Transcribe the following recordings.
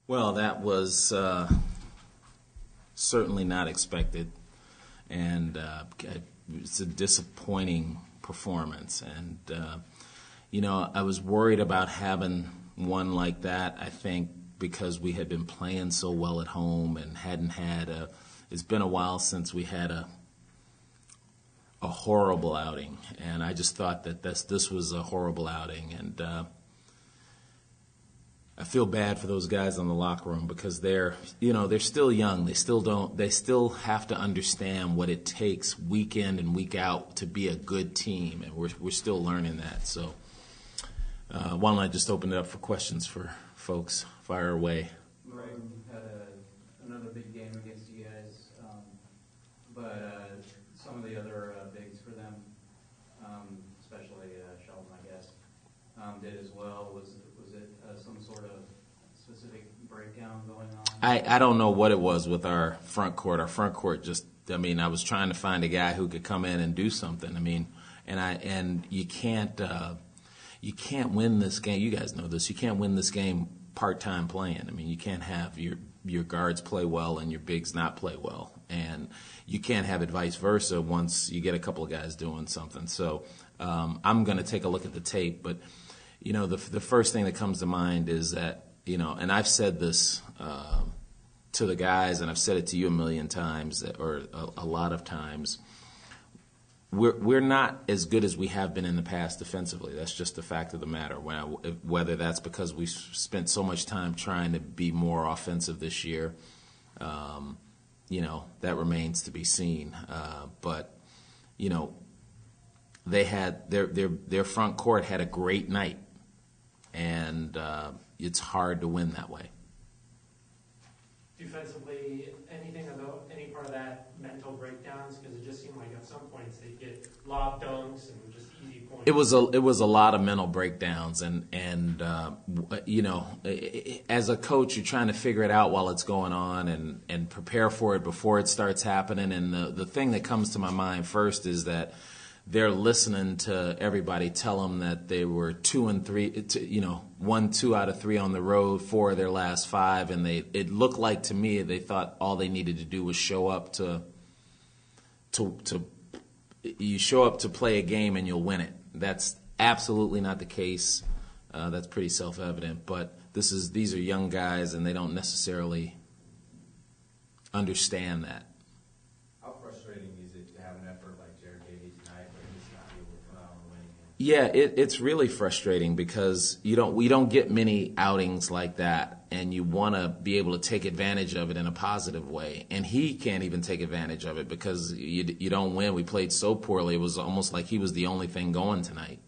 Well, that was certainly not expected, and it's a disappointing performance. And, I was worried about having one like that, I think, because we had been playing so well at home and hadn't had it's been a while since we had a horrible outing. And I just thought that this was a horrible outing. And I feel bad for those guys in the locker room because they're still young. They still have to understand what it takes week in and week out to be a good team, and we're still learning that. So why don't I just open it up for questions for folks? Fire away. Right, had another big game against you guys, but some of the other bigs for them, especially Sheldon, I guess, did as well. Was it some sort of specific breakdown going on? I don't know what it was with our front court. Our front court I was trying to find a guy who could come in and do something. And you can't win this game. You guys know this. You can't win this game part-time playing. You can't have your guards play well and your bigs not play well. And you can't have it vice versa once you get a couple of guys doing something. So I'm going to take a look at the tape, but the first thing that comes to mind is that, and I've said this to the guys, and I've said it to you a million times, or a lot of times, we're not as good as we have been in the past defensively. That's just the fact of the matter. Whether that's because we've spent so much time trying to be more offensive this year, that remains to be seen. But they had their front court had a great night. And it's hard to win that way. Defensively, anything about any part of that mental breakdowns? Because it just seemed like at some points they get lob dunks and just easy points. It was a lot of mental breakdowns, and as a coach, you're trying to figure it out while it's going on and prepare for it before it starts happening. And the thing that comes to my mind first is that they're listening to everybody tell them that they were 2 and 3, 1, 2 out of 3 on the road, 4 of their last 5, and it looked like to me they thought all they needed to do was show up to play a game and you'll win it. That's absolutely not the case. That's pretty self-evident. But these are young guys, and they don't necessarily understand that. How frustrating is it to have an effort like Jared gave you tonight, but just not be able to come out on the winning end? Yeah, it's really frustrating because we don't get many outings like that, and you want to be able to take advantage of it in a positive way. And he can't even take advantage of it because you don't win. We played so poorly. It was almost like he was the only thing going tonight.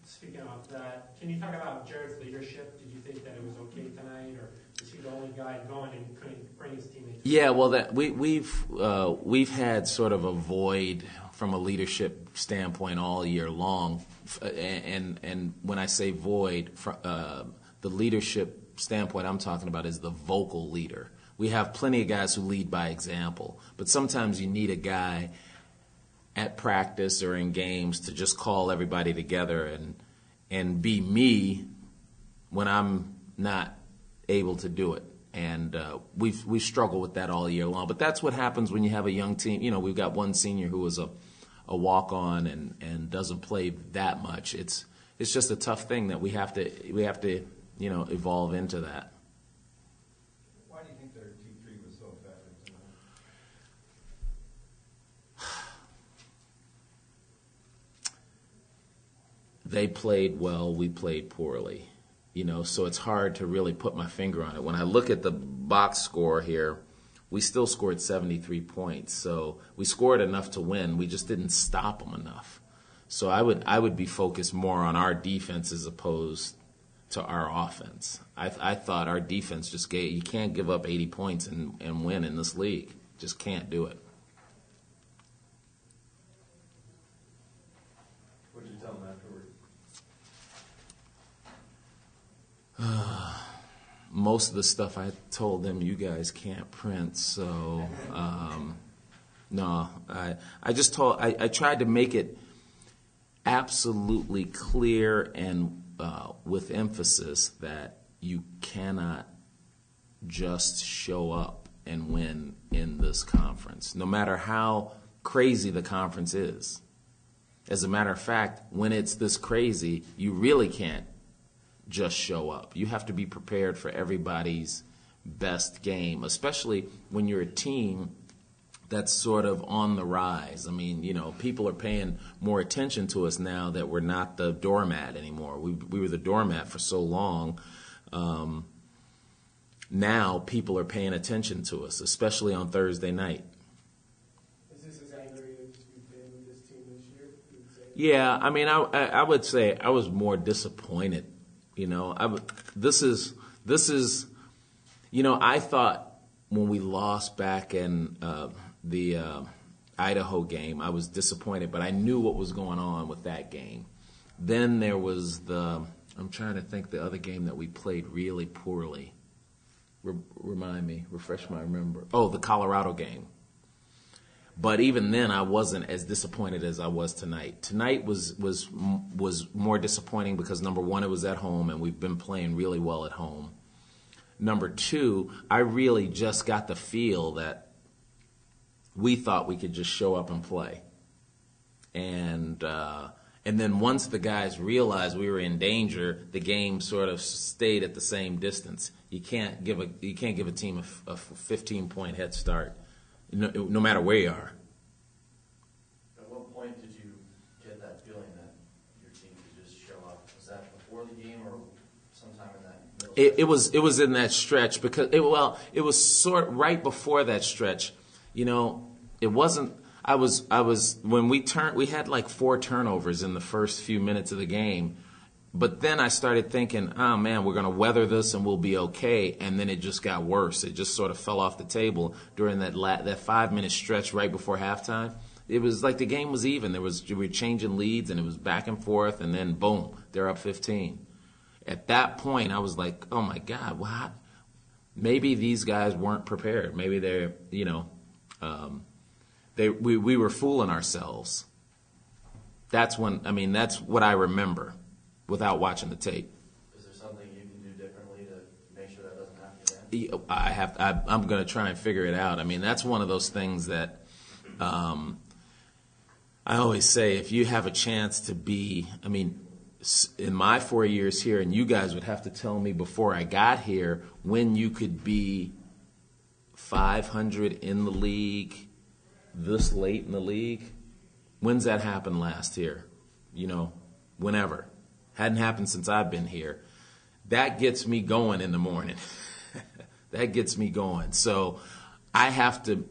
Speaking of that, can you talk about Jared's leadership? Did you think that it was okay tonight, or is he the only guy going and couldn't bring his teammates? Yeah, well, we've had sort of a void from a leadership standpoint all year long, and when I say void, the leadership standpoint I'm talking about is the vocal leader. We have plenty of guys who lead by example, but sometimes you need a guy at practice or in games to just call everybody together and be me when I'm not able to do it. And we've struggled with that all year long. But that's what happens when you have a young team. We've got one senior who was a walk-on and doesn't play that much. It's just a tough thing that we have to evolve into that. Why do you think their 2-3 was so effective tonight? They played well, we played poorly. So it's hard to really put my finger on it. When I look at the box score here, we still scored 73 points. So we scored enough to win. We just didn't stop them enough. So I would be focused more on our defense as opposed to our offense. I thought our defense you can't give up 80 points and win in this league. Just can't do it. What did you tell them afterward? Most of the stuff I told them you guys can't print, so no. I tried to make it absolutely clear and with emphasis that you cannot just show up and win in this conference, no matter how crazy the conference is. As a matter of fact, when it's this crazy, you really can't just show up. You have to be prepared for everybody's best game, especially when you're a team that's sort of on the rise. I mean, people are paying more attention to us now that we're not the doormat anymore. We were the doormat for so long. Now people are paying attention to us, especially on Thursday night. Is this as angry as you've been with this team this year? Yeah, I mean, I would say I was more disappointed. This is, I thought when we lost back in the Idaho game, I was disappointed, but I knew what was going on with that game. Then there was I'm trying to think the other game that we played really poorly. Remind me, refresh my remember. Oh, the Colorado game. But even then, I wasn't as disappointed as I was tonight. Tonight was more disappointing because, number one, it was at home, and we've been playing really well at home. Number two, I really just got the feel that we thought we could just show up and play. And then once the guys realized we were in danger, the game sort of stayed at the same distance. You can't give a team a 15-point head start, no matter where you are. At what point did you get that feeling that your team could just show up? Was that before the game or sometime in that middle It was in that stretch because it was sort of right before that stretch. It wasn't. I was when we had like 4 turnovers in the first few minutes of the game, but then I started thinking, oh man, we're going to weather this and we'll be okay. And then it just got worse. It just sort of fell off the table during that 5-minute stretch right before halftime. It was like the game was even. We were changing leads and it was back and forth, and then boom, they're up 15. At that point, I was like, oh my God, what? Maybe these guys weren't prepared. Maybe they're, we were fooling ourselves. That's what I remember without watching the tape. Is there something you can do differently to make sure that doesn't happen again? I'm going to try and figure it out. I mean, that's one of those things that I always say, if you have a chance to be, in my 4 years here, and you guys would have to tell me before I got here, when you could be 500 in the league, this late in the league. When's that happened last year? Whenever. Hadn't happened since I've been here. That gets me going in the morning. That gets me going. So I have to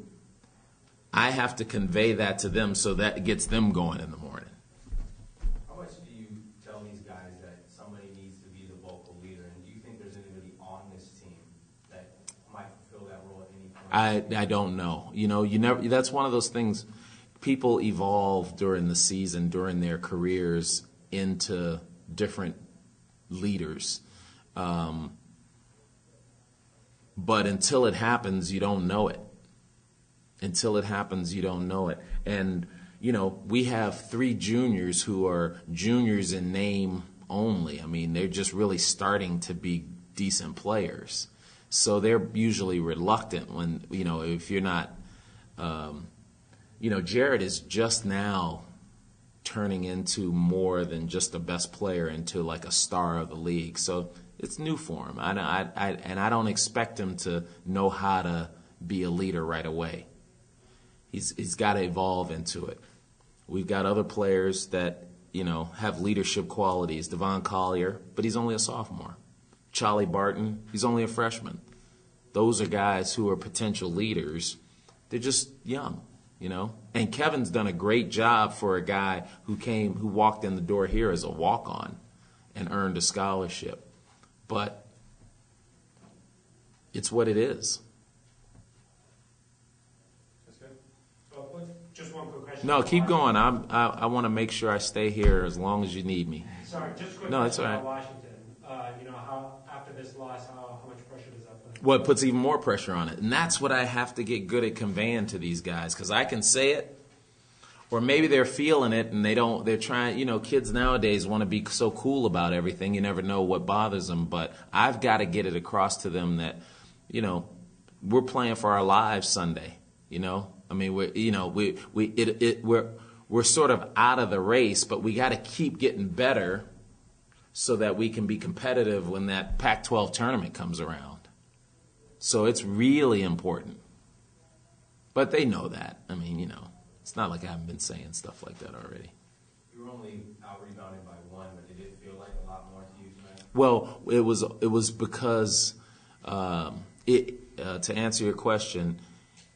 convey that to them so that gets them going in the morning. How much do you tell these guys that somebody needs to be the vocal leader? And do you think there's anybody on this team that might fulfill that role at any point? I don't know. You never. That's one of those things. People evolve during the season, during their careers, into different leaders. But until it happens, you don't know it. Until it happens, you don't know it. And, we have 3 juniors who are juniors in name only. They're just really starting to be decent players. So they're usually reluctant when, if you're not, Jared is just now turning into more than just the best player, into like a star of the league. So it's new for him. And I don't expect him to know how to be a leader right away. He's got to evolve into it. We've got other players that, have leadership qualities. Devon Collier, but he's only a sophomore. Charlie Barton, he's only a freshman. Those are guys who are potential leaders. They're just young, And Kevin's done a great job for a guy who walked in the door here as a walk-on and earned a scholarship. But it's what it is. That's good. Just one quick question. No, keep going. I want to make sure I stay here as long as you need me. Sorry, just a quick No, question it's all right. about Washington. How after this loss, how much pressure does that put? Well, it puts even more pressure on it. And that's what I have to get good at conveying to these guys, because I can say it, Or maybe they're feeling it and they're trying, kids nowadays want to be so cool about everything. You never know what bothers them. But I've got to get it across to them that, we're playing for our lives Sunday. I mean, we're sort of out of the race, but we got to keep getting better so that we can be competitive when that Pac-12 tournament comes around. So it's really important. But they know that. I mean, it's not like I haven't been saying stuff like that already. You were only out-rebounded by 1, but did it feel like a lot more to you tonight? Well, it was because, to answer your question,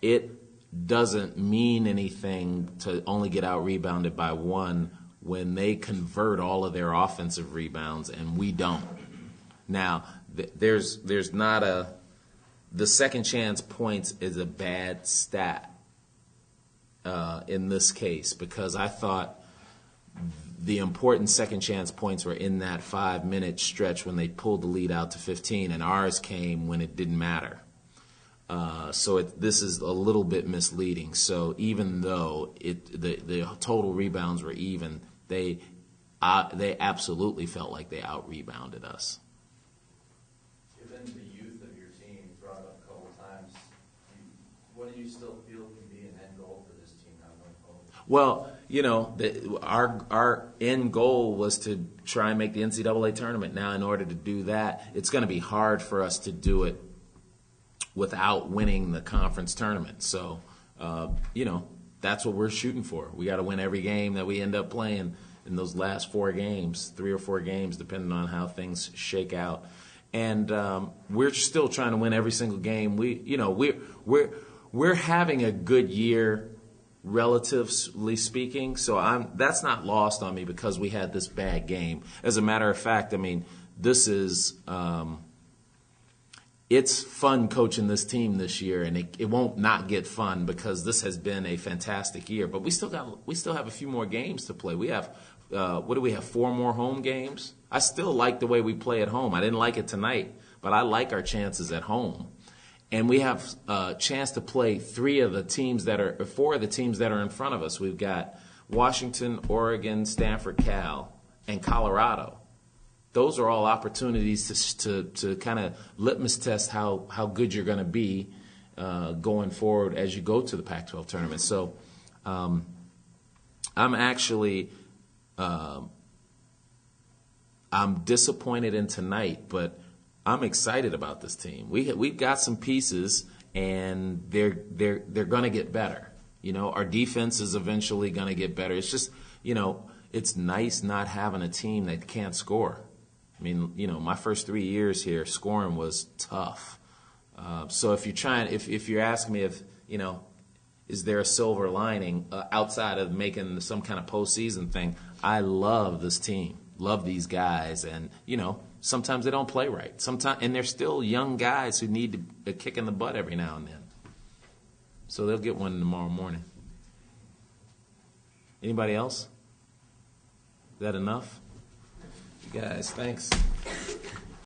it doesn't mean anything to only get out-rebounded by 1 when they convert all of their offensive rebounds and we don't. Now, there's not the second chance points is a bad stat in this case, because I thought the important second chance points were in that 5-minute stretch when they pulled the lead out to 15, and ours came when it didn't matter. So this is a little bit misleading. So even though the total rebounds were even, they absolutely felt like they out-rebounded us. Given the youth of your team, you brought it up a couple times, what do you still feel can be an end goal for this team now going forward? Well, our end goal was to try and make the NCAA tournament. Now, in order to do that, it's going to be hard for us to do it without winning the conference tournament. So, that's what we're shooting for. We got to win every game that we end up playing in those last 4 games, 3 or 4 games, depending on how things shake out. And we're still trying to win every single game. We're having a good year, relatively speaking. So that's not lost on me because we had this bad game. As a matter of fact, I mean, this is. It's fun coaching this team this year, and it won't not get fun because this has been a fantastic year. But we still have a few more games to play. We have 4 more home games? I still like the way we play at home. I didn't like it tonight, but I like our chances at home. And we have a chance to play 4 of the teams that are in front of us. We've got Washington, Oregon, Stanford, Cal, and Colorado. Those are all opportunities to kind of litmus test how good you're going to be going forward as you go to the Pac-12 tournament. So I'm actually I'm disappointed in tonight, but I'm excited about this team. We've got some pieces, and they're going to get better. Our defense is eventually going to get better. It's just it's nice not having a team that can't score. I mean, my first 3 years here, scoring was tough. So if you're asking me is there a silver lining outside of making some kind of postseason thing, I love this team, love these guys, and sometimes they don't play right. And they're still young guys who need a kick in the butt every now and then. So they'll get one tomorrow morning. Anybody else? Is that enough? Guys, thanks.